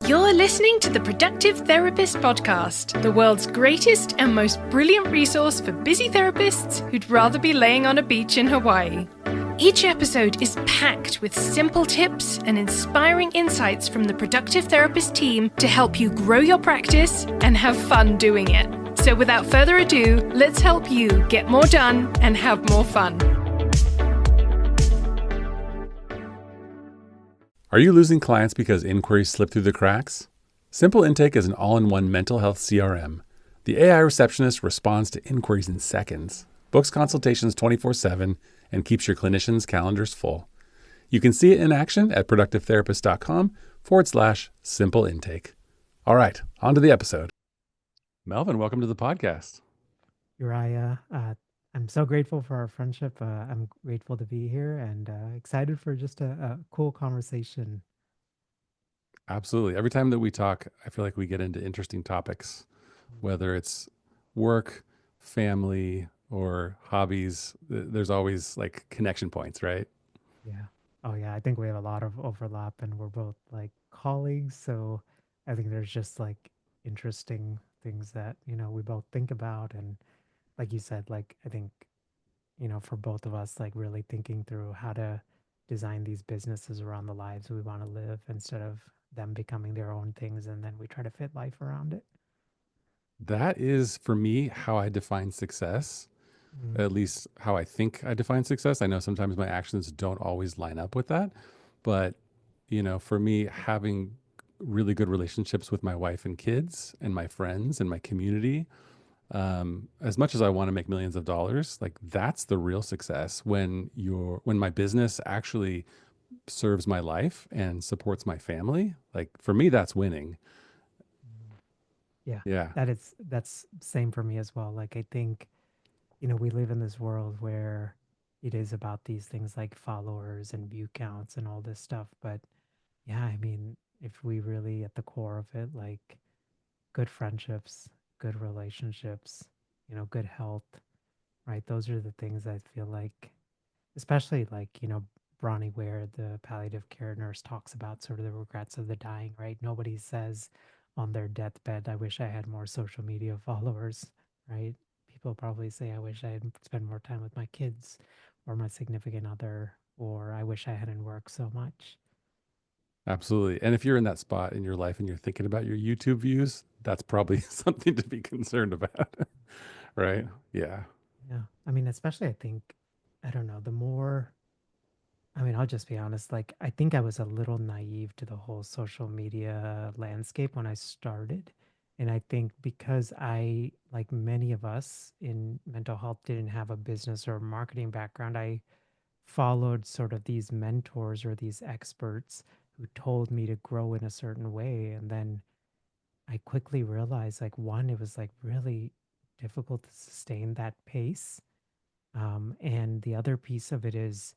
You're listening to the Productive Therapist Podcast, the world's greatest and most brilliant resource for busy therapists who'd rather be laying on a beach in Hawaii. Each episode is packed with simple tips and inspiring insights from the Productive Therapist team to help you grow your practice and have fun doing it. So without further ado, let's help you get more done and have more fun. Are you losing clients because inquiries slip through the cracks? Simple Intake is an all-in-one mental health CRM. The AI receptionist responds to inquiries in seconds, books consultations 24/7, and keeps your clinicians' calendars full. You can see it in action at productivetherapist.com/simple intake. All right, on to the episode. Melvin, welcome to the podcast. Uriah, I'm so grateful for our friendship. I'm grateful to be here and excited for just a cool conversation. Absolutely. Every time that we talk, I feel like we get into interesting topics, whether it's work, family, or hobbies. There's always like connection points, right? Yeah. Oh, yeah. I think we have a lot of overlap and we're both like colleagues. So I think there's just like interesting things that, we both think about. And like you said, like, I think, for both of us, like really thinking through how to design these businesses around the lives we want to live instead of them becoming their own things. And then we try to fit life around it. That is, for me, how I define success, Mm. at least how I think I define success. I know sometimes my actions don't always line up with that, but for me, having really good relationships with my wife and kids and my friends and my community, as much as I want to make millions of dollars, like that's the real success when my business actually serves my life and supports my family. Like for me, that's winning. Yeah, Yeah. that's same for me as well. Like I think, we live in this world where it is about these things like followers and view counts and all this stuff. But yeah, I mean, if we really at the core of it, like good friendships, good relationships, good health, right? Those are the things I feel like, especially like, Bronnie Ware, the palliative care nurse, talks about sort of the regrets of the dying, right? Nobody says on their deathbed, I wish I had more social media followers, right? People probably say, I wish I had spent more time with my kids or my significant other, or I wish I hadn't worked so much. Absolutely. And if you're in that spot in your life and you're thinking about your YouTube views, that's probably something to be concerned about. Right? Yeah. Yeah. I mean, especially I think, I don't know, the more I mean, I'll just be honest. Like, I think I was a little naive to the whole social media landscape when I started. And I think because I, like many of us in mental health, didn't have a business or marketing background, I followed sort of these mentors or these experts who told me to grow in a certain way. And then I quickly realized, like, one, it was like really difficult to sustain that pace. And the other piece of it is,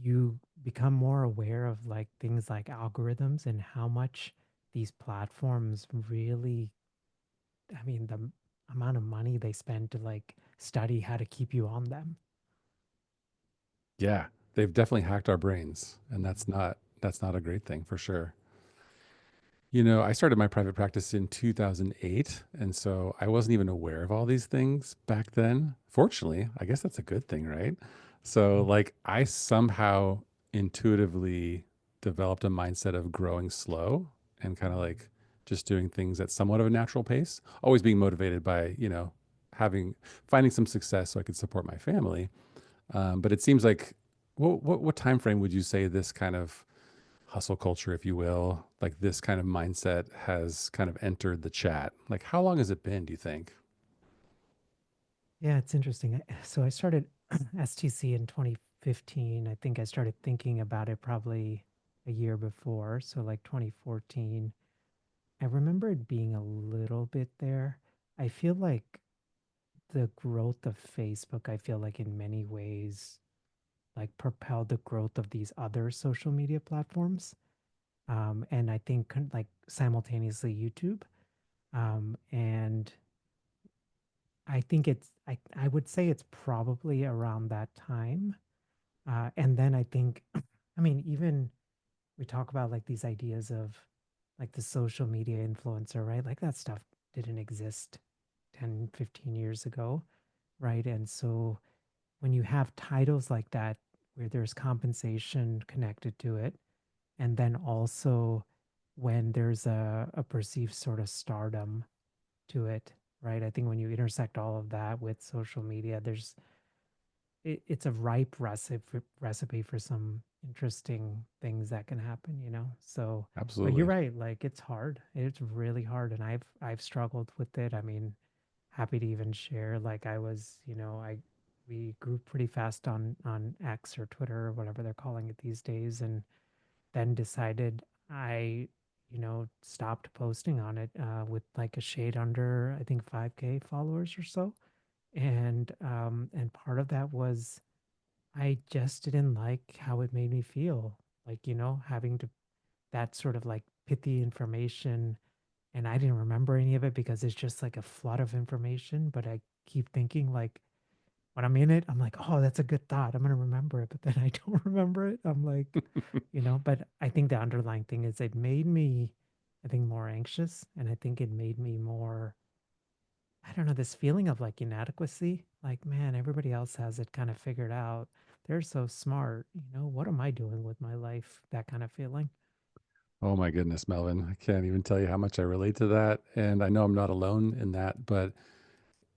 you become more aware of like things like algorithms and how much these platforms really, I mean, the amount of money they spend to like study how to keep you on them. Yeah. They've definitely hacked our brains, and Mhm. that's not a great thing for sure. I started my private practice in 2008, and so I wasn't even aware of all these things back then. Fortunately, I guess that's a good thing, right? So, Mhm. like, I somehow intuitively developed a mindset of growing slow and kind of like just doing things at somewhat of a natural pace, always being motivated by, having finding some success so I could support my family. But it seems like, what time frame would you say this kind of hustle culture, if you will, like this kind of mindset has kind of entered the chat? Like, how long has it been, do you think? Yeah, it's interesting. So I started STC in 2015. I think I started thinking about it probably a year before. So like 2014. I remember it being a little bit there. I feel like the growth of Facebook, I feel like in many ways, like propelled the growth of these other social media platforms. And I think like simultaneously YouTube. And I think I would say it's probably around that time. And then I think, I mean, even we talk about like these ideas of like the social media influencer, right? Like that stuff didn't exist 10, 15 years ago, right? And so when you have titles like that where there's compensation connected to it, and then also when there's a perceived sort of stardom to it, right? I think when you intersect all of that with social media, it's a ripe recipe for some interesting things that can happen, you know. So, but you're Absolutely. right, like it's hard. It's really hard, and I've struggled with it. I mean, happy to even share. Like I was, you know, I we grew pretty fast on X or Twitter or whatever they're calling it these days, and then decided I, you know, stopped posting on it with like a shade under I think 5K followers or so, and part of that was I just didn't like how it made me feel, like, you know, having to that sort of like pithy information. And I didn't remember any of it because it's just like a flood of information. But I keep thinking, like, when I'm in it, I'm like, oh, that's a good thought. I'm going to remember it. But then I don't remember it. I'm like, you know, but I think the underlying thing is it made me, I think, more anxious. And I think it made me more, I don't know, this feeling of like inadequacy. Like, man, everybody else has it kind of figured out. They're so smart. You know, what am I doing with my life? That kind of feeling. Oh my goodness, Melvin. I can't even tell you how much I relate to that. And I know I'm not alone in that, but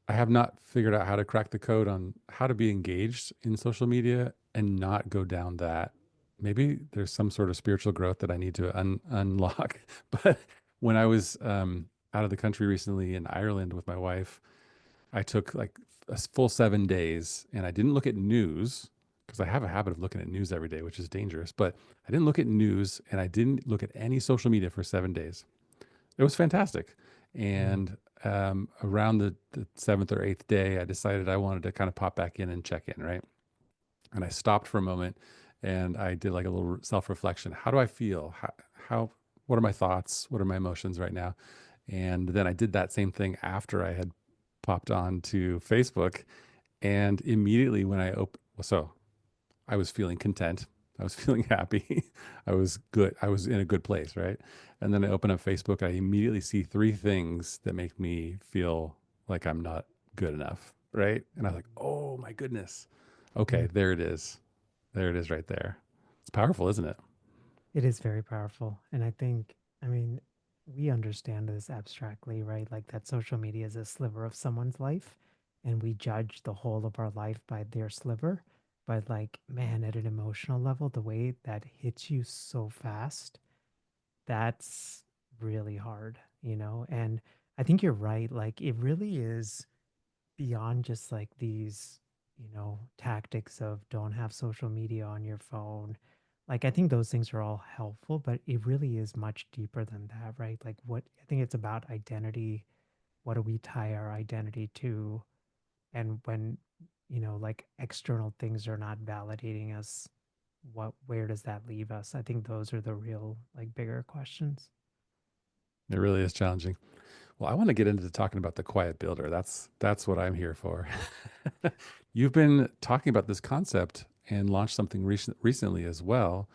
I have not figured out how to crack the code on how to be engaged in social media and not go down that. Maybe there's some sort of spiritual growth that I need to unlock. But when I was out of the country recently in Ireland with my wife, I took like a full 7 days and I didn't look at news because I have a habit of looking at news every day, which is dangerous. But I didn't look at news and I didn't look at any social media for 7 days. It was fantastic. Mm, And around the seventh or eighth day, I decided I wanted to kind of pop back in and check in, right? And I stopped for a moment and I did like a little self reflection. How do I feel? What are my thoughts? What are my emotions right now? And then I did that same thing after I had popped on to Facebook. And immediately when I opened, so I was feeling content. I was feeling happy. I was good. I was in a good place, right? And then I open up Facebook. I immediately see three things that make me feel like I'm not good enough, right? And I was like, oh my goodness. Okay, mm. there it is. There it is right there. It's powerful, isn't it? It is very powerful. And I think, I mean, we understand this abstractly, right? Like that social media is a sliver of someone's life, and we judge the whole of our life by their sliver. But, like, man, at an emotional level, the way that hits you so fast, that's really hard, you know? And I think you're right. Like, it really is beyond just like these, you know, tactics of don't have social media on your phone. Like I think those things are all helpful, but it really is much deeper than that, right? Like what I think it's about identity. What do we tie our identity to? And when, you know, like external things are not validating us, where does that leave us? I think those are the real like bigger questions. It really is challenging. Well, I want to get into talking about the quiet builder. That's what I'm here for. You've been talking about this concept and launched something recently as well.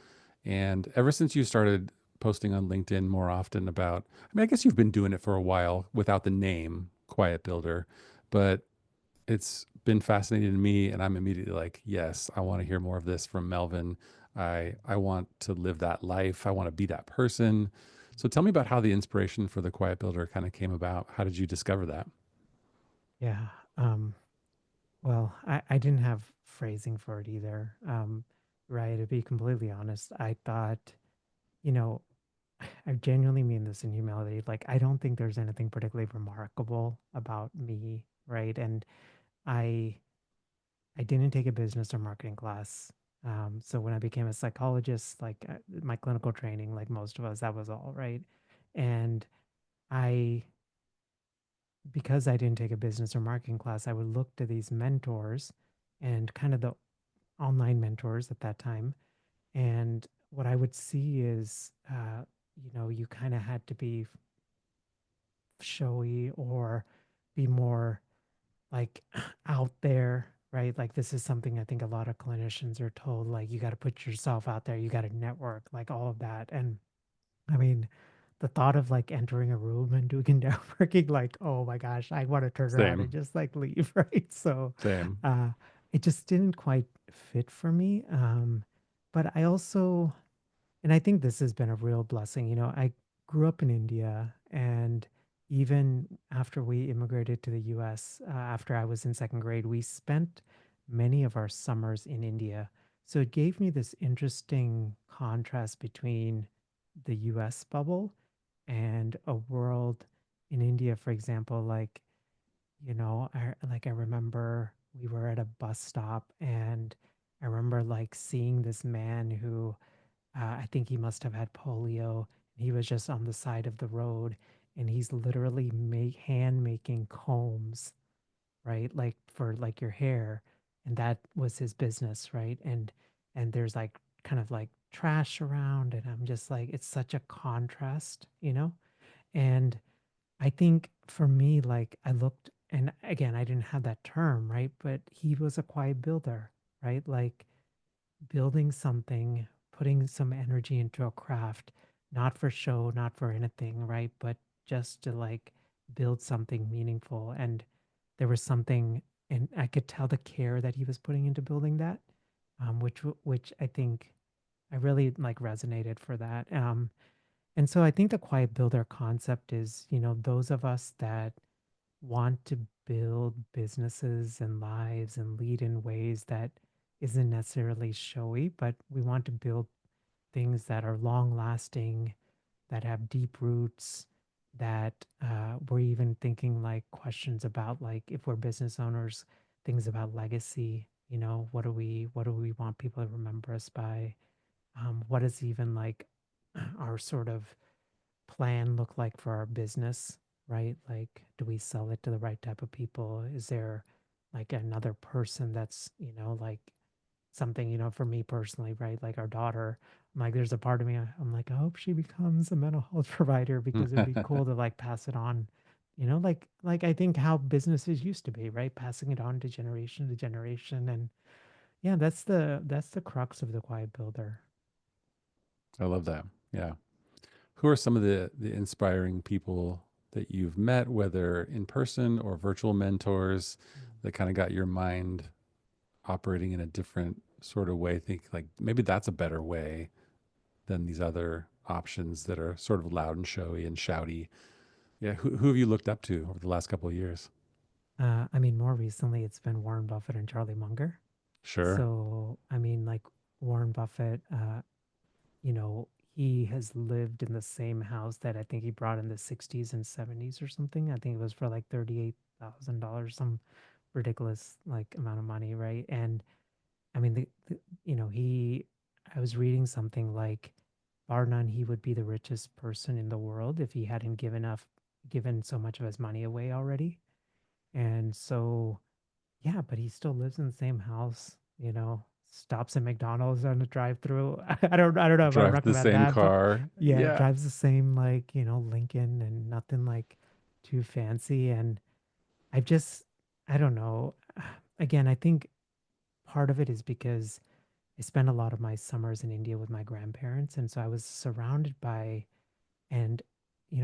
And ever since you started posting on LinkedIn more often about, I mean, I guess you've been doing it for a while without the name Quiet Builder, but it's been fascinating to me. And I'm immediately like, yes, I want to hear more of this from Melvin. I want to live that life. I want to be that person. So tell me about how the inspiration for the Quiet Builder kind of came about. How did you discover that? Yeah. Well, I didn't have phrasing for it either. Right. To be completely honest, I thought, you know, I genuinely mean this in humility. Like, I don't think there's anything particularly remarkable about me, right? And I I didn't take a business or marketing class. So when I became a psychologist, like my clinical training, like most of us, that was all right. And I, because I didn't take a business or marketing class, I would look to these mentors and kind of the online mentors at that time. And what I would see is, you know, you kind of had to be showy or be more like out there, right? Like this is something I think a lot of clinicians are told, like you got to put yourself out there, you got to network, like all of that. And I mean, the thought of like entering a room and doing networking, like, oh my gosh, I want to turn around and Same. just like leave, right? So Same. uh, it just didn't quite fit for me. But I also, and I think this has been a real blessing. You know, I grew up in India, and even after we immigrated to the US, after I was in second grade, we spent many of our summers in India. So it gave me this interesting contrast between the US bubble and a world in India, for example. Like, I remember we were at a bus stop, and I remember like seeing this man who, I think he must have had polio. He was just on the side of the road, and he's literally hand making combs, right? Like for like your hair, and that was his business, right? And there's like kind of like trash around, and I'm just like, it's such a contrast, you know? And I think for me, like I looked, and again, I didn't have that term, right? But he was a quiet builder, right? Like building something, putting some energy into a craft, not for show, not for anything, right? But just to like build something meaningful. And there was something, and I could tell the care that he was putting into building that, which I think I really like resonated for that. And so I think the quiet builder concept is, those of us that want to build businesses and lives and lead in ways that isn't necessarily showy, but we want to build things that are long lasting, that have deep roots, that we're even thinking like questions about like if we're business owners, things about legacy. What do we want people to remember us by? What is even like our sort of plan look like for our business, right? Like, do we sell it to the right type of people? Is there like another person that's, like something, for me personally, right? Like our daughter, I'm like, there's a part of me, I'm like, I hope she becomes a mental health provider because it'd be cool to like pass it on, like I think how businesses used to be, right? Passing it on to generation to generation. And yeah, that's the crux of the quiet builder. I love that. Yeah. Who are some of the inspiring people that you've met, whether in person or virtual mentors, that kind of got your mind operating in a different sort of way? Think like maybe that's a better way than these other options that are sort of loud and showy and shouty. Yeah. Who have you looked up to over the last couple of years? I mean, more recently, it's been Warren Buffett and Charlie Munger. Sure. So, I mean, like Warren Buffett, you know, he has lived in the same house that I think he brought in the 60s and 70s or something. I think it was for like $38,000, some ridiculous like amount of money, right? And I mean, I was reading something like, bar none, he would be the richest person in the world if he hadn't given so much of his money away already. And so, yeah, but he still lives in the same house, stops at McDonald's on the drive-through. I don't know if I Drive the recommend same that, but car. yeah, Yeah. drives the same like, Lincoln, and nothing like too fancy. And I've just I don't know. Again, I think part of it is because I spent a lot of my summers in India with my grandparents, and so I was surrounded by, and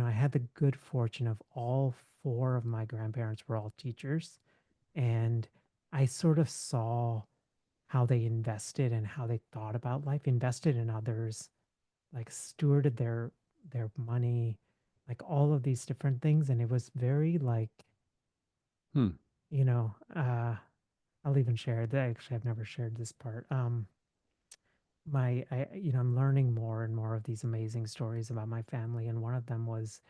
I had the good fortune of all four of my grandparents were all teachers, and I sort of saw how they invested and how they thought about life, invested in others, like stewarded their money, like all of these different things. And it was very like, Hmm. you know, uh I'll even share that. Actually, I've never shared this part. I'm learning more and more of these amazing stories about my family, and one of them was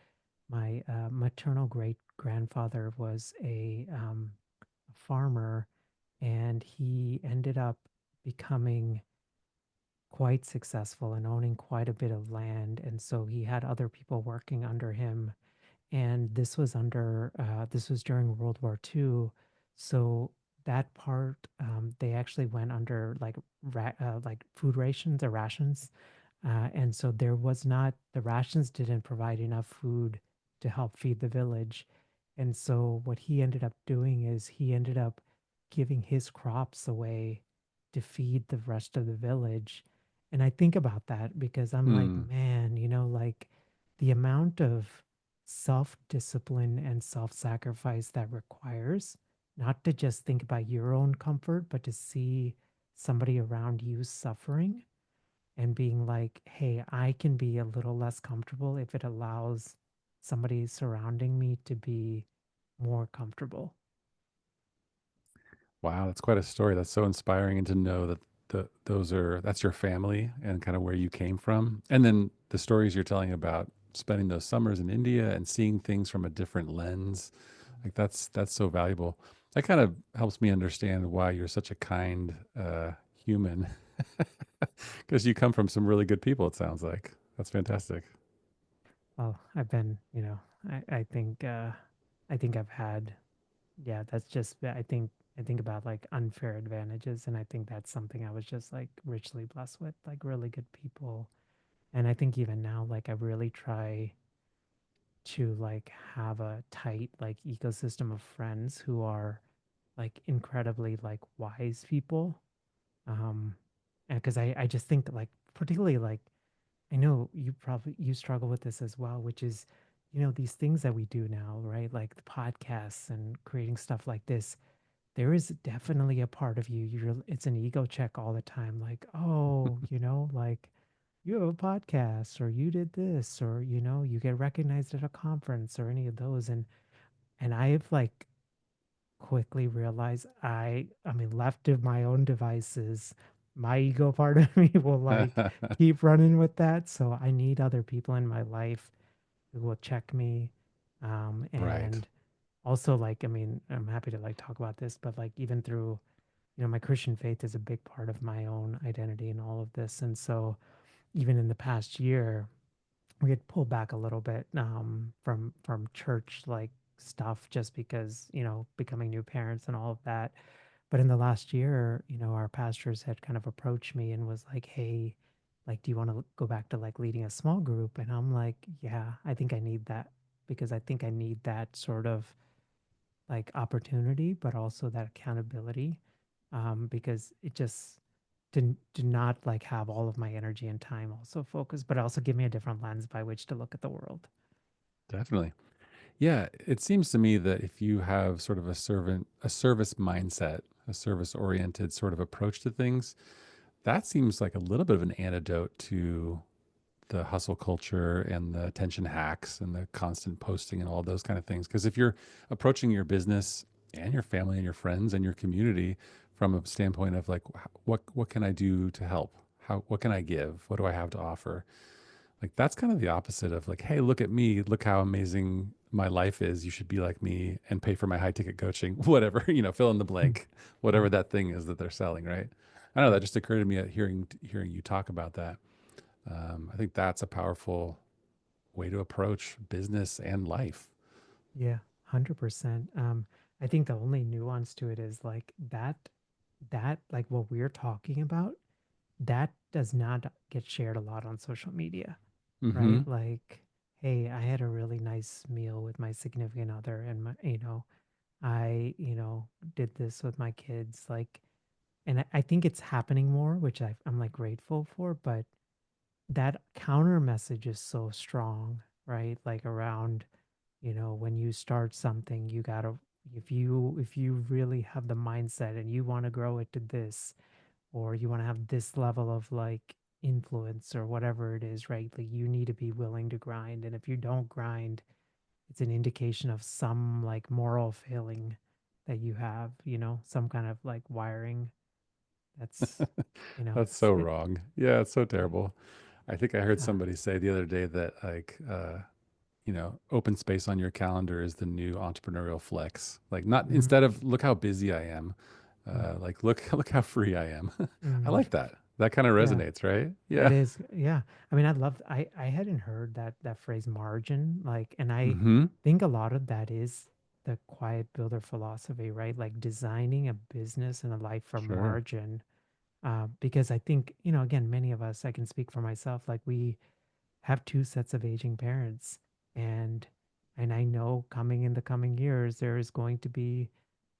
my maternal great grandfather was a farmer, and he ended up becoming quite successful and owning quite a bit of land. And so he had other people working under him. And this was during World War II. So that part, they actually went under like food rations or rations. And so the rations didn't provide enough food to help feed the village. And so what he ended up doing is he ended up giving his crops away to feed the rest of the village. And I think about that because I'm like, Hmm. man, like the amount of self discipline and self sacrifice that requires, not to just think about your own comfort, but to see somebody around you suffering and being like, hey, I can be a little less comfortable if it allows somebody surrounding me to be more comfortable. Wow, that's quite a story. That's so inspiring, and to know that that's your family and kind of where you came from. And then the stories you're telling about spending those summers in India and seeing things from a different lens. Like that's so valuable. That kind of helps me understand why you're such a kind human, because you come from some really good people, it sounds like. That's fantastic. Well, I've been, I think I've had, yeah, that's just, I think about like unfair advantages. And I think that's something I was just like richly blessed with, like really good people. And I think even now, like I really try to like have a tight like ecosystem of friends who are like incredibly like wise people. Um, and because I just think like particularly like I know you struggle with this as well, which is, these things that we do now, right? Like the podcasts and creating stuff like this. There is definitely a part of you. It's an ego check all the time. Like, oh, like you have a podcast or you did this or, you get recognized at a conference or any of those. And I've like quickly realized I mean, left to my own devices, my ego part of me will like keep running with that. So I need other people in my life who will check me. Right. And also like, I mean, I'm happy to like talk about this, but like even through, my Christian faith is a big part of my own identity and all of this. And so even in the past year, we had pulled back a little bit from church like stuff just because becoming new parents and all of that. But in the last year, our pastors had kind of approached me and was like, hey, like, do you want to go back to like leading a small group? And I'm like, yeah, I think I need that, because I think I need that sort of like opportunity, but also that accountability, because it just did not like have all of my energy and time also focused, but also give me a different lens by which to look at the world. Definitely. Yeah, it seems to me that if you have sort of a service mindset, a service oriented sort of approach to things, that seems like a little bit of an antidote to the hustle culture and the attention hacks and the constant posting and all those kind of things. Because if you're approaching your business and your family and your friends and your community from a standpoint of like, what can I do to help? What can I give? What do I have to offer? Like that's kind of the opposite of like, hey, look at me, look how amazing my life is. You should be like me and pay for my high ticket coaching, whatever, fill in the Mm, blank, mm, whatever that thing is that they're selling, right? I know that just occurred to me at hearing you talk about that. I think that's a powerful way to approach business and life. yeah, 100%. I think the only nuance to it is like that like what we're talking about, that does not get shared a lot on social media, Mm-hmm. right? Like, hey, I had a really nice meal with my significant other and my, I, did this with my kids. Like, and I think it's happening more, which I'm like grateful for, but that counter message is so strong, right? Like around, when you start something, you gotta, if you really have the mindset and you want to grow it to this, or you want to have this level of like influence or whatever it is, right? Like you need to be willing to grind. And if you don't grind, it's an indication of some like moral failing that you have, some kind of like wiring that's, That's so it, wrong. Yeah, it's so yeah. terrible. I think I heard Uh, somebody say the other day that like open space on your calendar is the new entrepreneurial flex. Like not instead mm, of look how busy I am, mm, like look how free I am. I mm. like that. That kind of Yeah. resonates, right? That Yeah. is, yeah. I mean, I hadn't heard that phrase margin, like, and I Mm-hmm. think a lot of that is the quiet builder philosophy, right? Like designing a business and a life for Sure. margin. Because I think, again, many of us, I can speak for myself, like we have two sets of aging parents, and I know coming in the coming years, there is going to be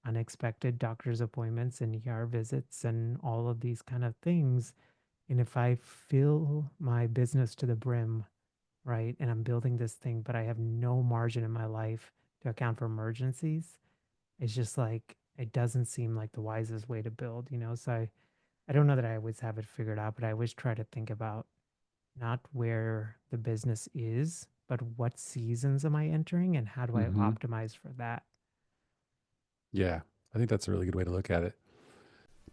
unexpected doctor's appointments and ER visits and all of these kind of things, and if I fill my business to the brim right? And I'm building this thing, but I have no margin in my life to account for emergencies. It's just like it doesn't seem like the wisest way to build, you know? So I don't know that I always have it figured out, but I always try to think about not where the business is, but what seasons am I entering and how do I Mm-hmm. optimize for that? Yeah, I think that's a really good way to look at it.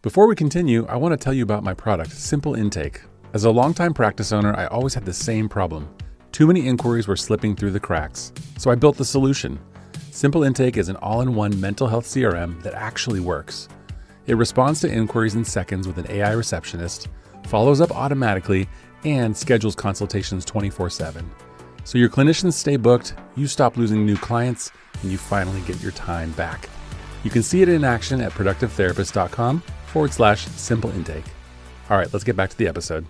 Before we continue, I want to tell you about my product, Simple Intake. As a longtime practice owner, I always had the same problem. Too many inquiries were slipping through the cracks. So I built the solution. Simple Intake is an all-in-one mental health CRM that actually works. It responds to inquiries in seconds with an AI receptionist, follows up automatically, and schedules consultations 24/7. So your clinicians stay booked, you stop losing new clients, and you finally get your time back. You can see it in action at productivetherapist.com/simple intake. All right, let's get back to the episode.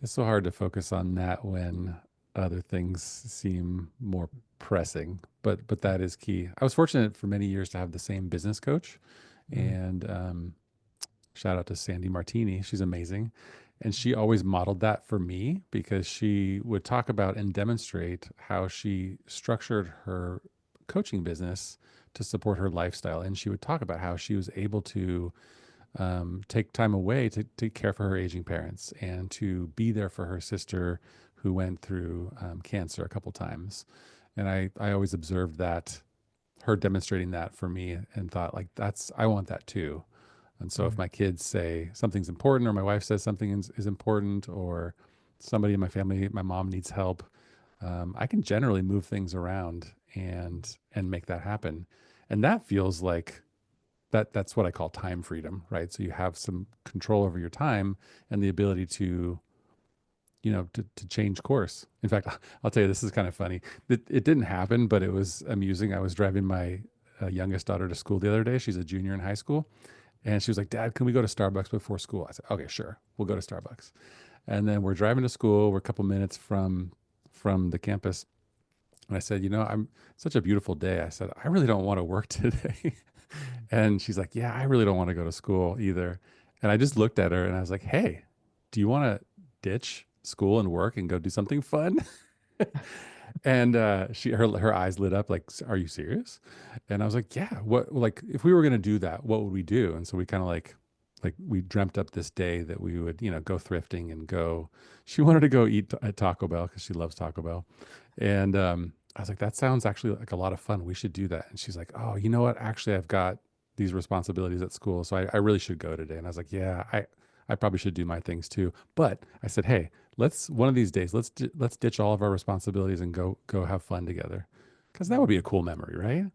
It's so hard to focus on that when other things seem more pressing, but that is key. I was fortunate for many years to have the same business coach, Mm, and shout out to Sandy Martini. She's amazing. And she always modeled that for me because she would talk about and demonstrate how she structured her coaching business to support her lifestyle. And she would talk about how she was able to take time away to care for her aging parents and to be there for her sister who went through cancer a couple times. And I always observed that, her demonstrating that for me, and thought like, I want that too. And so if mm, my kids say something's important, or my wife says something is important, or somebody in my family, my mom needs help, I can generally move things around and make that happen. And that feels like that's what I call time freedom, right? So you have some control over your time and the ability to, to change course. In fact, I'll tell you, this is kind of funny. It didn't happen, but it was amusing. I was driving my youngest daughter to school the other day. She's a junior in high school. And she was like, Dad, can we go to Starbucks before school? I said, okay, sure. We'll go to Starbucks. And then we're driving to school. We're a couple minutes from the campus. And I said, I'm such a beautiful day. I said, I really don't want to work today. mm. And she's like, yeah, I really don't want to go to school either. And I just looked at her and I was like, hey, do you want to ditch school and work and go do something fun? And her eyes lit up like, Are you serious?" And I was like, "Yeah. What, like, if we were gonna do that, what would we do?" And so we kind of like we dreamt up this day that we would go thrifting and go. She wanted to go eat at Taco Bell because she loves Taco Bell, and I was like, "That sounds actually like a lot of fun. We should do that." And she's like, "Oh, you know what? Actually, I've got these responsibilities at school, so I really should go today." And I was like, "Yeah, I probably should do my things too." But I said, "Hey, let's one of these days let's ditch all of our responsibilities and go have fun together, because that would be a cool memory, right?"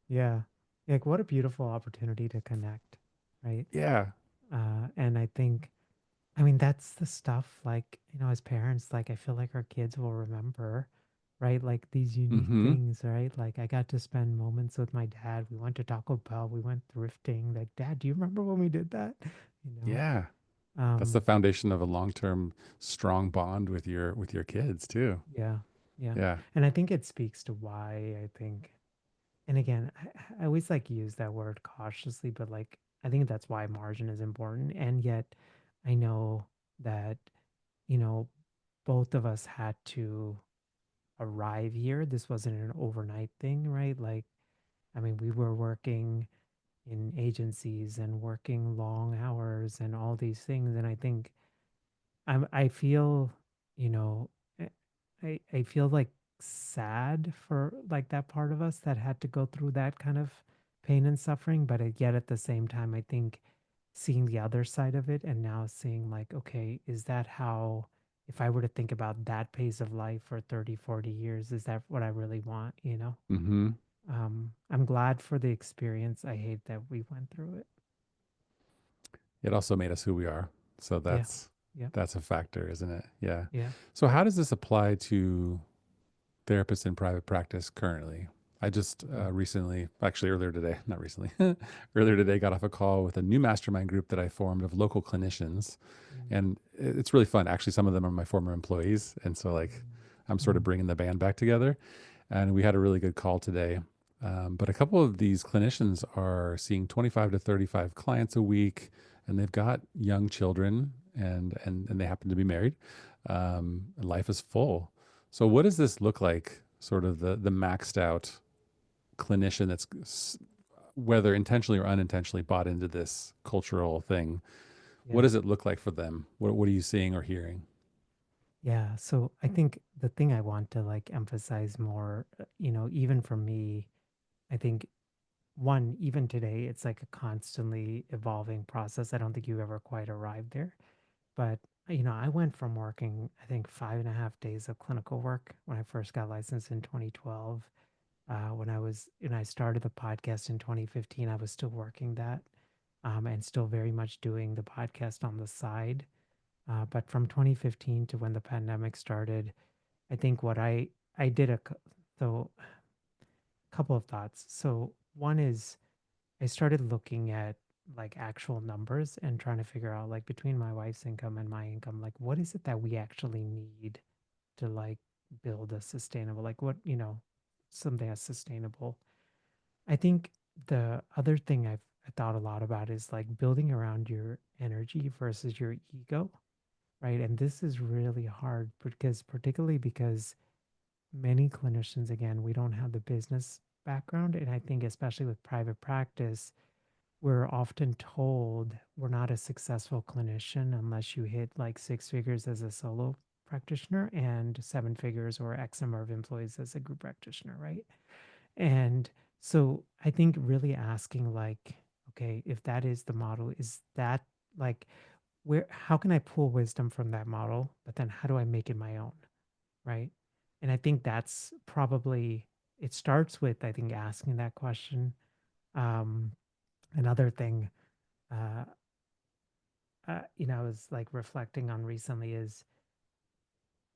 Yeah. Like what a beautiful opportunity to connect, right? Yeah. And I think, I mean, that's the stuff like, as parents, like I feel like our kids will remember, right? Like these unique Mm-hmm. things, right? Like I got to spend moments with my dad. We went to Taco Bell, we went thrifting. Like, Dad, do you remember when we did that? You know? Yeah. That's the Um, foundation of a long-term strong bond with your kids too. yeah, yeah. Yeah. And I think it speaks to why I think, and again, I always like use that word cautiously, but like I think that's why margin is important. And yet I know that, you know, both of us had to arrive here. This wasn't an overnight thing, right? Like, I mean, we were working in agencies and working long hours and all these things. And I think I feel, you know, eh, I feel like sad for like that part of us that had to go through that kind of pain and suffering, but yet at the same time, I think seeing the other side of it and now seeing like, okay, is that how, if I were to think about that pace of life for 30, 40 years, is that what I really want, you know? Mm-hmm. I'm glad for the experience. I hate that we went through it. It also made us who we are. So Yeah. Yeah. that's a factor, isn't it? Yeah. Yeah. So how does this apply to therapists in private practice currently? I just recently, actually earlier today, not recently, earlier today, got off a call with a new mastermind group that I formed of local clinicians. Mm, And it's really fun. Actually, some of them are my former employees. And so, like, I'm sort of mm, bringing the band back together. And we had a really good call today. But a couple of these clinicians are seeing 25 to 35 clients a week, and they've got young children, and they happen to be married. Life is full. So what does this look like? Sort of the maxed out clinician that's whether intentionally or unintentionally bought into this cultural thing. What Yeah. does it look like for them? What are you seeing or hearing? Yeah. So I think the thing I want to like emphasize more, even for me, I think one, even today, it's like a constantly evolving process. I don't think you ever quite arrived there. But, I went from working, I think, 5.5 days of clinical work when I first got licensed in 2012. When I started the podcast in 2015, I was still working that and still very much doing the podcast on the side. But from 2015 to when the pandemic started, I think what I did so a couple of thoughts. So one is I started looking at like actual numbers and trying to figure out like between my wife's income and my income, like what is it that we actually need to like build a sustainable, like something that's sustainable. I think the other thing I thought a lot about is like building around your energy versus your ego, right? And this is really hard because particularly because many clinicians, again, we don't have the business background. And I think especially with private practice, we're often told we're not a successful clinician unless you hit like six figures as a solo practitioner and seven figures or X number of employees as a group practitioner, right? And so I think really asking like, okay, if that is the model, is that like how can I pull wisdom from that model, but then how do I make it my own, right? And I think that's probably it starts with I think asking that question. Um, Another thing uh, I was like reflecting on recently is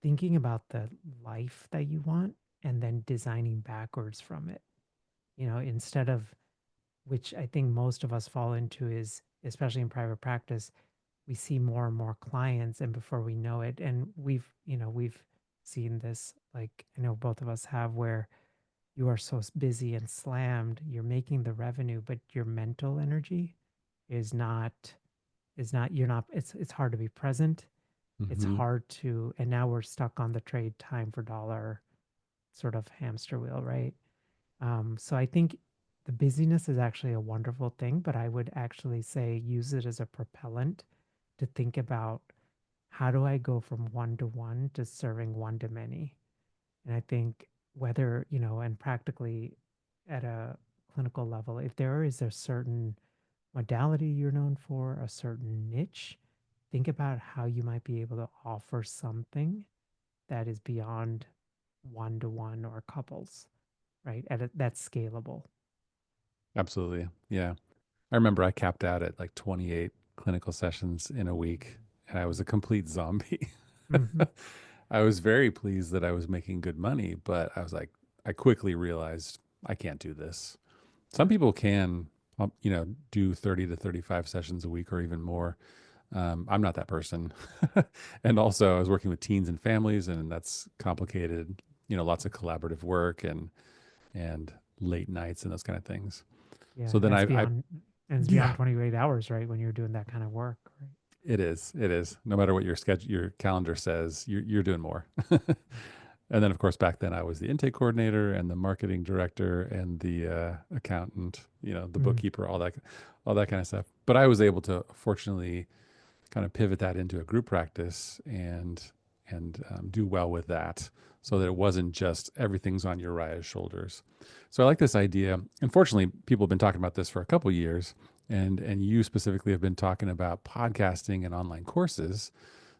thinking about the life that you want and then designing backwards from it. Instead of which I think most of us fall into is, especially in private practice, we see more and more clients, and before we know it, and we've seen this, like I know both of us have, where you are so busy and slammed, you're making the revenue, but your mental energy is not you're not it's hard to be present. It's Hmm. hard to, and now we're stuck on the trade time for dollar sort of hamster wheel, right? So I think the busyness is actually a wonderful thing, but I would actually say use it as a propellant to think about how do I go from one to one to serving one to many. And I think whether, and practically at a clinical level, if there is a certain modality you're known for, a certain niche, think about how you might be able to offer something that is beyond one to one or couples, right? That's scalable. Absolutely. Yeah. I remember I capped out at like 28 clinical sessions in a week and I was a complete zombie. Mm-hmm. I was very pleased that I was making good money, but I was like, I quickly realized I can't do this. Some Yeah. people can, do 30 to 35 sessions a week or even more. I'm not that person. And also, I was working with teens and families, and that's complicated, lots of collaborative work and late nights and those kind of things. Yeah. So then And it's yeah, beyond 28 hours, right? When you're doing that kind of work, right? it is. No matter what your schedule, your calendar says, you're doing more. Mm. And then, of course, back then I was the intake coordinator and the marketing director and the accountant, the Mm. bookkeeper, all that kind of stuff. But I was able to, fortunately, kind of pivot that into a group practice and do well with that, so that it wasn't just everything's on Uriah's shoulders. So I like this idea. Unfortunately, people have been talking about this for a couple years, and you specifically have been talking about podcasting and online courses.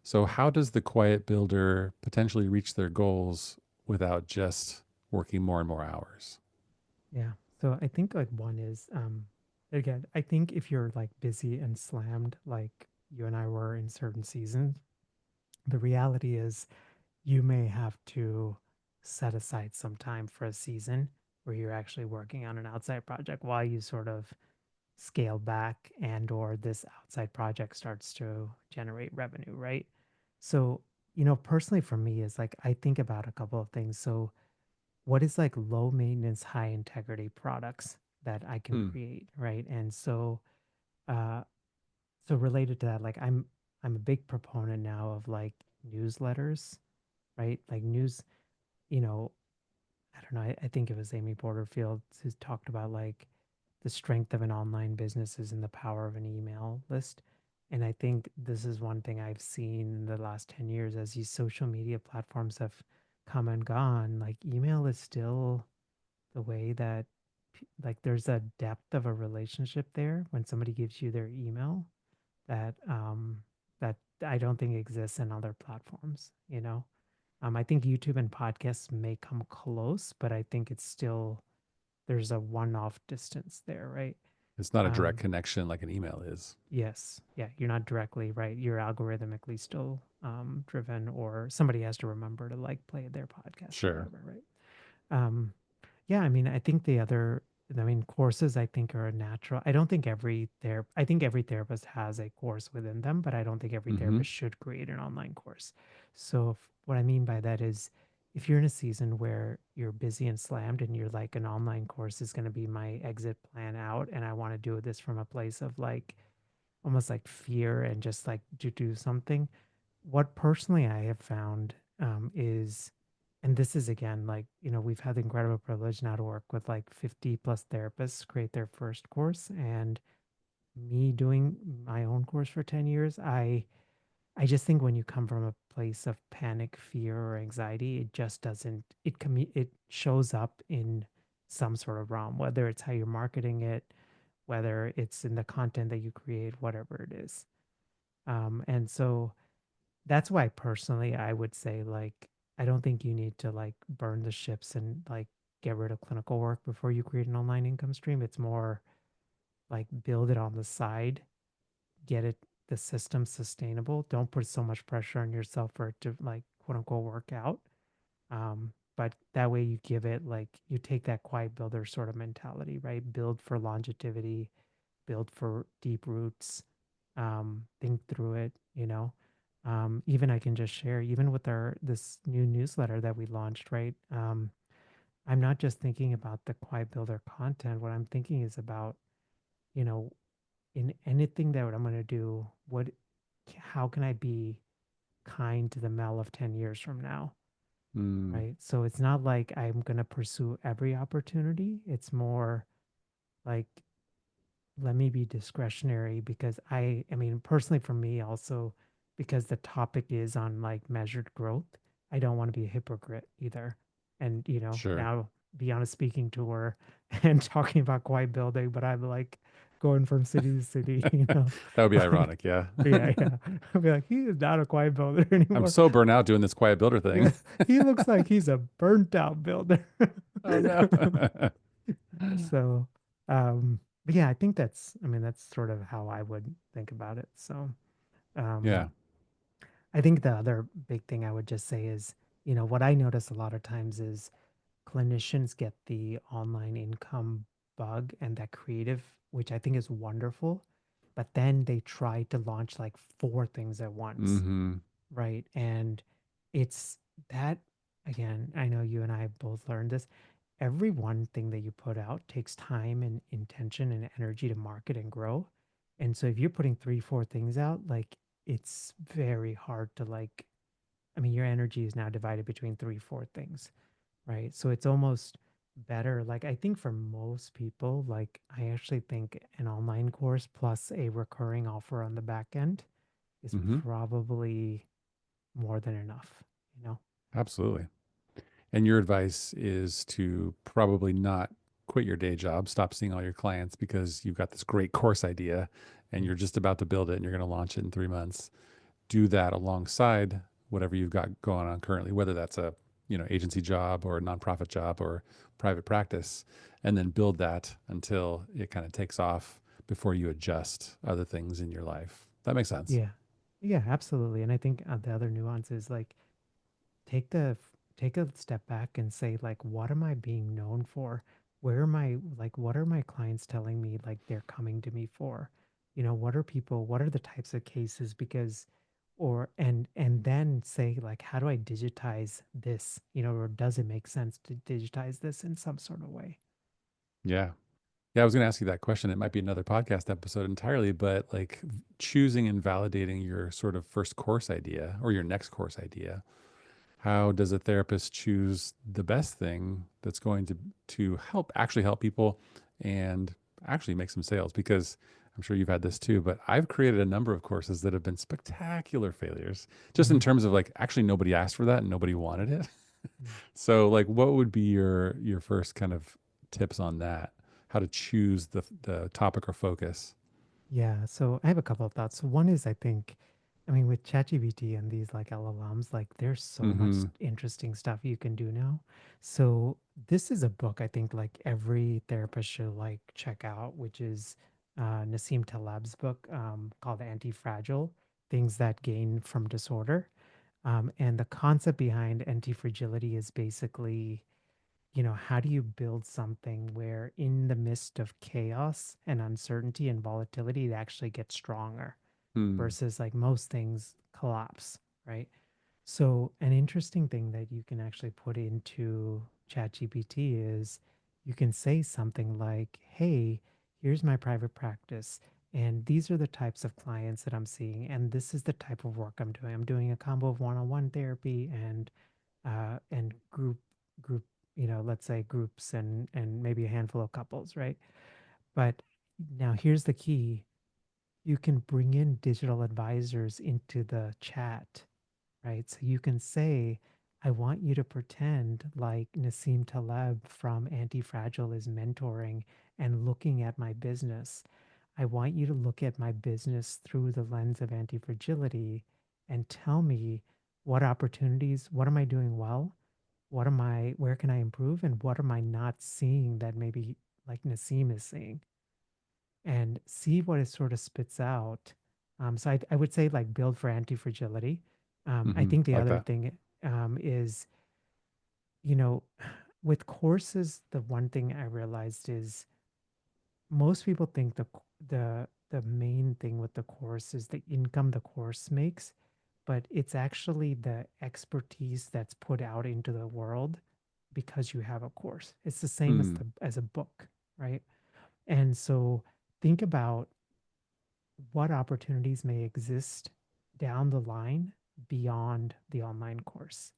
So how does the quiet builder potentially reach their goals without just working more and more hours? Yeah. So I think like one is, again, I think if you're like busy and slammed, like you and I were in certain seasons, the reality is you may have to set aside some time for a season where you're actually working on an outside project while you sort of scale back and or this outside project starts to generate revenue, right? So, personally for me is like I think about a couple of things. So, what is like low maintenance, high integrity products that I can Hmm. create, right? And uh, so related to that, like I'm a big proponent now of like newsletters, right? Like news, you know, I don't know. I think it was Amy Porterfield who talked about like the strength of an online business is in the power of an email list. And I think this is one thing I've seen in the last 10 years as these social media platforms have come and gone. Like email is still the way that, like, there's a depth of a relationship there when somebody gives you their email that, that I don't think exists in other platforms, you know? I think YouTube and podcasts may come close, but I think it's still there's a one-off distance there, right? It's not a direct Um, connection like an email is. yes, yeah, you're not directly right. You're algorithmically still driven, or somebody has to remember to like play their podcast or Sure. whatever, right? Um, yeah, I mean, I think the other, I mean, courses I think are a natural. I don't think I think every therapist has a course within them, but I don't think every Mm-hmm. therapist should create an online course. So what I mean by that is if you're in a season where you're busy and slammed and you're like an online course is going to be my exit plan out and I want to do this from a place of like almost like fear and just like to do something, what personally I have found is, and this is again, like, you know, we've had the incredible privilege now to work with like 50 plus therapists create their first course. And me doing my own course for 10 years, I just think when you come from a place of panic, fear, or anxiety, it just doesn't, it shows up in some sort of realm, whether it's how you're marketing it, whether it's in the content that you create, whatever it is. And so that's why personally I would say like I don't think you need to like burn the ships and like get rid of clinical work before you create an online income stream. It's more like build it on the side, get it the system sustainable. Don't put so much pressure on yourself for it to like quote unquote work out. But that way you give it like you take that quiet builder sort of mentality, right? Build for longevity, build for deep roots, think through it, you know. Even I can just share, even with our this new newsletter that we launched, right? I'm not just thinking about the quiet builder content. What I'm thinking is about, you know, in anything that I'm going to do, how can I be kind to the Mel of 10 years from now? Mm, Right. So it's not like I'm going to pursue every opportunity. It's more like let me be discretionary because I mean personally for me also because the topic is on like measured growth, I don't want to be a hypocrite either. And you know, sure. now be on a speaking tour and talking about quiet building, but I'm like going from city to city, you know. That would be Like ironic. Yeah. yeah, yeah. I'll be like, he is not a quiet builder I'm anymore. so burnt out doing this quiet builder Yeah. thing. He looks like he's a burnt out builder. Oh, no. So, but yeah, I think I mean, that's sort of how I would think about it. So, um, Yeah. I think the other big thing I would just say is, you know, what I notice a lot of times is clinicians get the online income bug and that creative, which I think is wonderful, but then they try to launch like four things at once, Mm-hmm. right? And it's that, again, I know you and I both learned this. Every one thing that you put out takes time and intention and energy to market and grow. And so if you're putting three, four things out, like it's very hard to like, I mean, your energy is now divided between three, four things, right? So it's almost better. Like I think for most people, like I actually think an online course plus a recurring offer on the back end is Mm-hmm. probably more than enough, you know? Absolutely. And your advice is to probably not quit your day job, stop seeing all your clients because you've got this great course idea and Yeah. you're just about to build it and you're going to launch it in 3 months. Do that alongside whatever you've got going on currently, whether that's a agency job or a nonprofit job or private practice, and then build that until it kind of takes off before you adjust other things in your life. That makes sense. Yeah. Yeah, absolutely. And I think the other nuance is like take the take a step back and say like what am I being known for? Where am I like what are my clients telling me like they're coming to me for? You know, what are the types of cases because or and then say like how do I digitize this? You know, or does it make sense to digitize this in some sort of way? Yeah. Yeah, I was going to ask you that question. It might be another podcast episode entirely, but like choosing and validating your sort of first course idea or your next course idea, how does a therapist choose the best thing that's going to help actually help people and actually make some sales? Because I'm sure you've had this too, but I've created a number of courses that have been spectacular failures, just in Hmm. terms of like actually nobody asked for that and nobody wanted it. So like what would be your first kind of tips on that? How to choose the topic or focus? Yeah, so I have a couple of thoughts. So one is I think, I mean, with ChatGPT and these like LLMs, like there's so much Mhm. interesting stuff you can do now. So this is a book I think like every therapist should like check out, which is Nassim Taleb's book called Anti-Fragile: Things That Gain from Disorder. And the concept behind anti-fragility is basically, how do you build something where in the midst of chaos and uncertainty and volatility, it actually gets stronger Hmm. versus like most things collapse, right? So, an interesting thing that you can actually put into ChatGPT is you can say something like, hey, here's my private practice. And these are the types of clients that I'm seeing. And this is the type of work I'm doing. I'm doing a combo of one-on-one therapy and group, let's say groups and maybe a handful of couples, right? But now here's the key. You can bring in digital advisors into the chat, right? So you can say, I want you to pretend like Nassim Taleb from Anti-Fragile is mentoring and looking at my business. I want you to look at my business through the lens of anti-fragility and tell me what opportunities, what am I doing well? Where can I improve? And what am I not seeing that maybe like Nassim is seeing? And see what it sort of spits out. So I would say like build for anti-fragility. I Mhm. think I the like other that. thing is, you know, with courses, the one thing I realized is most people think the main thing with the course is the income the course makes, but it's actually the expertise that's put out into the world because you have a course. It's the same as Hmm. a book, right? And so think about what opportunities may exist down the line beyond the online course,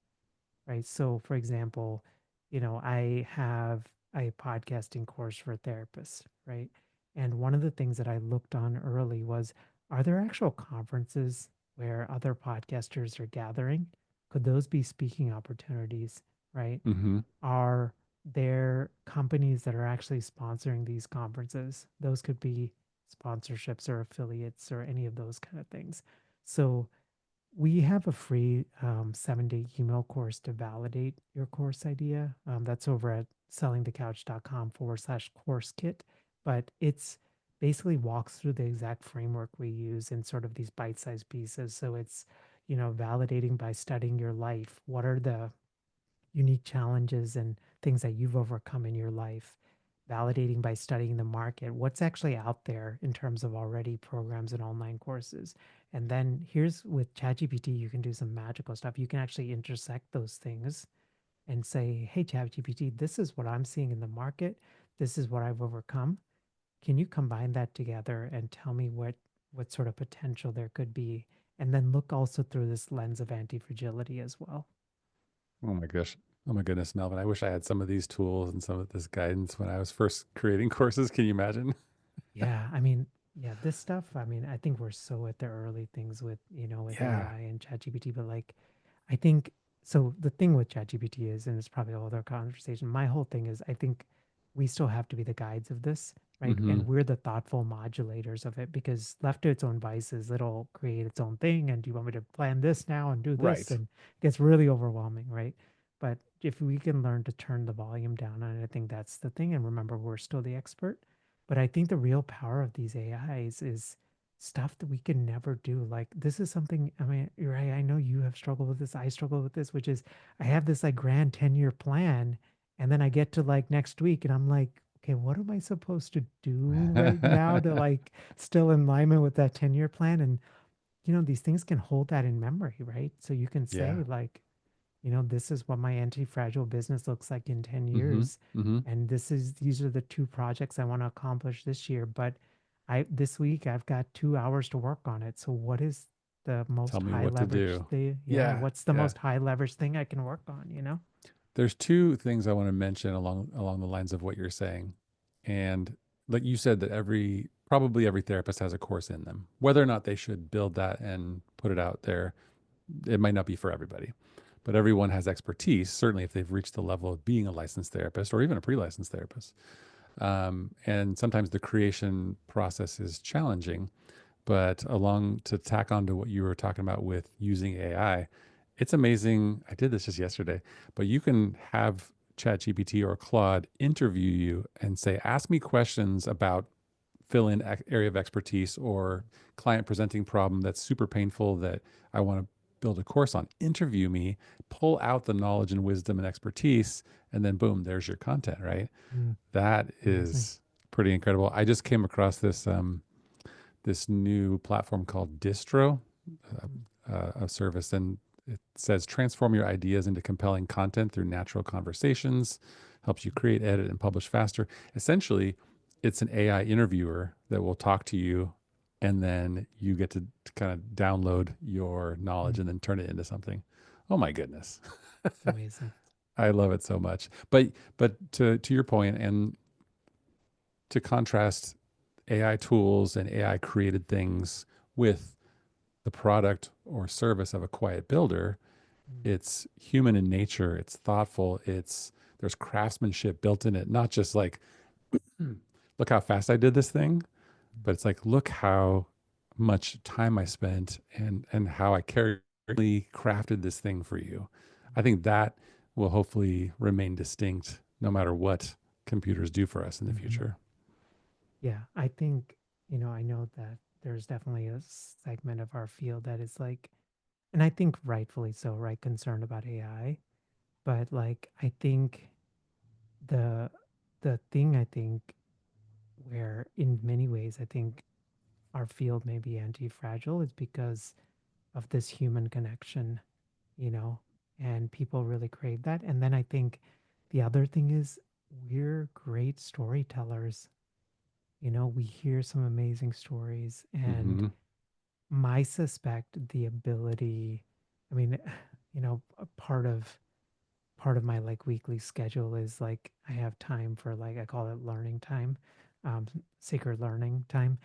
right? So, for example, I have a podcasting course for therapists, right? And one of the things that I looked on early was, are there actual conferences where other podcasters are gathering? Could those be speaking opportunities, right? Mhm. Are there companies that are actually sponsoring these conferences? Those could be sponsorships or affiliates or any of those kind of things. So we have a free 7-day email course to validate your course idea. That's over at sellingthecouch.com/course kit. But it's basically walks through the exact framework we use in sort of these bite-sized pieces. So it's, validating by studying your life. What are the unique challenges and things that you've overcome in your life, validating by studying the market, what's actually out there in terms of already programs and online courses. And then here's with ChatGPT, you can do some magical stuff. You can actually intersect those things and say, hey, ChatGPT, this is what I'm seeing in the market. This is what I've overcome. Can you combine that together and tell me what sort of potential there could be? And then look also through this lens of anti-fragility as well. Oh my gosh. Oh my goodness, Melvin. I wish I had some of these tools and some of this guidance when I was first creating courses. Can you imagine? Yeah, I mean, yeah, this stuff, I mean, I think we're so at the early things with, with Yeah. AI and ChatGPT, but like, I think so. The thing with ChatGPT is, and it's probably a whole other conversation. My whole thing is, I think we still have to be the guides of this, right? And Mhm. we're the thoughtful modulators of it because left to its own vices, it'll create its own thing. And do you want me to plan this now and do this? Right. And it gets really overwhelming, right? But if we can learn to turn the volume down on it, I think that's the thing. And remember, we're still the expert. But I think the real power of these AIs is stuff that we can never do. Like this is something, I mean, you're right. I know you have struggled with this. I struggle with this, which is I have this like grand 10-year plan. And then I get to like next week and I'm like, okay, what am I supposed to do right now to like still in alignment with that 10-year plan? And these things can hold that in memory, right? So you can Yeah. say like, this is what my anti-fragile business looks like in 10 Mm-hmm. years. Mm-hmm. And these are the two projects I want to accomplish this year. But this week I've got 2 hours to work on it. So what is the Tell most me high what to leverage do. thing? Yeah. Yeah. What's the Yeah. most high leverage thing I can work on? There's two things I want to mention along the lines of what you're saying. And like you said that probably every therapist has a course in them. Whether or not they should build that and put it out there, it might not be for everybody. But everyone has expertise, certainly if they've reached the level of being a licensed therapist or even a pre-licensed therapist. And sometimes the creation process is challenging. But along to tack on to what you were talking about with using AI, it's amazing. I did this just yesterday, but you can have ChatGPT or Claude interview you and say, ask me questions about fill in area of expertise or client presenting problem that's super painful that I want to build a course on. Interview me, pull out the knowledge and wisdom and expertise, and then boom, there's your content, right? Mm, That amazing. is pretty incredible. I just came across this new platform called Distro, Mm, a service, and it says transform your ideas into compelling content through natural conversations, helps you create, edit, and publish faster. Essentially, it's an AI interviewer that will talk to you, and then you get to kind of download your knowledge mm, and then turn it into something. Oh my goodness. it's amazing. I love it so much. But to your point, and to contrast AI tools and AI created things with the product or service of a quiet builder, Mm, it's human in nature, it's thoughtful, there's craftsmanship built in it, not just like look how fast I did this thing, mm, but it's like look how much time I spent and how I carefully crafted this thing for you. I mm, think that will hopefully remain distinct no matter what computers do for us in the mhm. future. Yeah, I think, I know that there's definitely a segment of our field that is like, and I think rightfully so, right, concerned about AI. But like, I think the the thing I think where in many ways I think our field may be anti-fragile is because of this human connection, you know, and people really crave that. And then I think the other thing is we're great storytellers. We hear some amazing stories, and Hmm. my suspect the ability, I mean, a part of my like weekly schedule is like I have time for, like, I call it learning time, sacred learning time.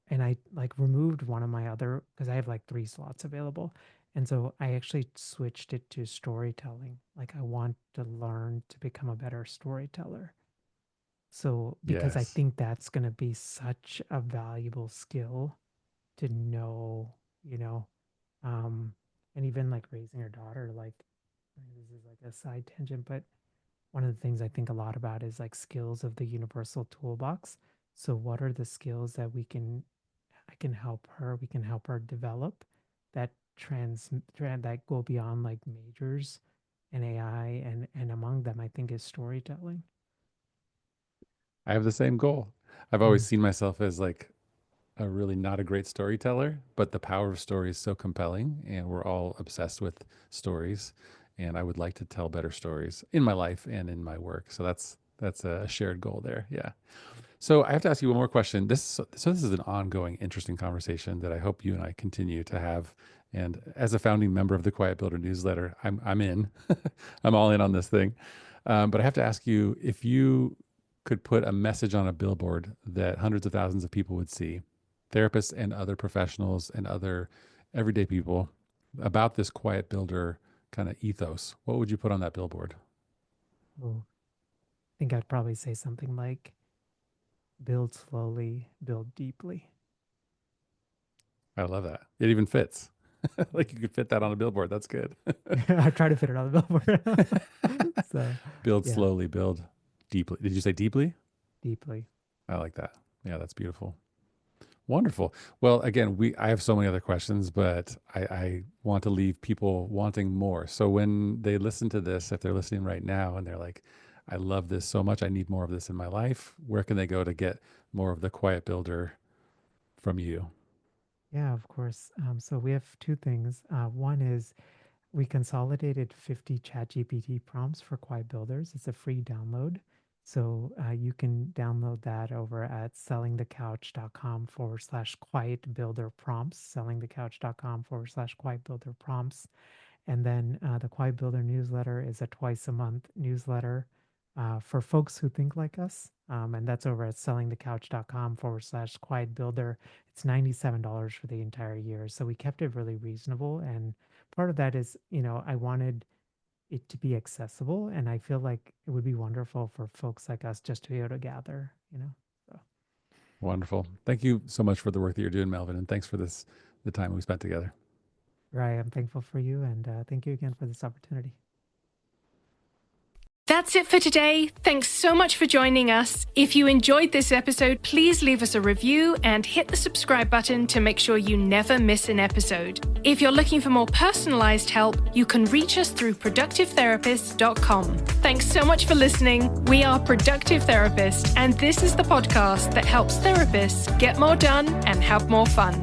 And I like removed one of my other, because I have like 3 slots available. And so I actually switched it to storytelling. Like I want to learn to become a better storyteller. So because I Yes. think that's going to be such a valuable skill to know, you know, um, and even like raising your daughter, like, this is like a side tangent, but one of the things I think a lot about is like skills of the universal toolbox. So what are the skills that we can help her develop that that go beyond like majors and AI, and among them I think is storytelling. I have the same goal. I've always Mm, seen myself as like a really not a great storyteller, but the power of story is so compelling, and we're all obsessed with stories. And I would like to tell better stories in my life and in my work. So that's a shared goal there. Yeah. So I have to ask you one more question. This is an ongoing, interesting conversation that I hope you and I continue to have. And as a founding member of the Quiet Builder newsletter, I'm in. I'm all in on this thing. But I have to ask you if you could put a message on a billboard that hundreds of thousands of people would see, therapists and other professionals and other everyday people, about this Quiet Builder kind of ethos, what would you put on that billboard? well, I think I'd probably say something like build slowly, build deeply. I love that. It even fits. Like you could fit that on a billboard. That's good. I try to fit it on the billboard. So Build yeah, slowly, build deeply. Did you say deeply? deeply. I like that. Yeah, that's beautiful. Wonderful. Well, again, I have so many other questions, but I want to leave people wanting more. So when they listen to this, if they're listening right now and they're like, I love this so much, I need more of this in my life, where can they go to get more of the Quiet Builder from you? Yeah, of course. So we have 2 things. One is we consolidated 50 ChatGPT prompts for Quiet Builders. It's a free download. So you can download that over at sellingthecouch.com/quiet builder prompts, sellingthecouch.com/quiet builder prompts. And then the Quiet Builder newsletter is a twice a month newsletter for folks who think like us. And that's over at sellingthecouch.com/quiet builder. It's $97 for the entire year. So we kept it really reasonable. And part of that is, I wanted it to be accessible. And I feel like it would be wonderful for folks like us just to be able to gather, So. Wonderful. Thank you so much for the work that you're doing, Melvin. And thanks for the time we spent together. Right. I'm thankful for you. And thank you again for this opportunity. That's it for today. Thanks so much for joining us. If you enjoyed this episode, please leave us a review and hit the subscribe button to make sure you never miss an episode. If you're looking for more personalized help, you can reach us through productivetherapist.com. Thanks so much for listening. We are Productive Therapist, and this is the podcast that helps therapists get more done and have more fun.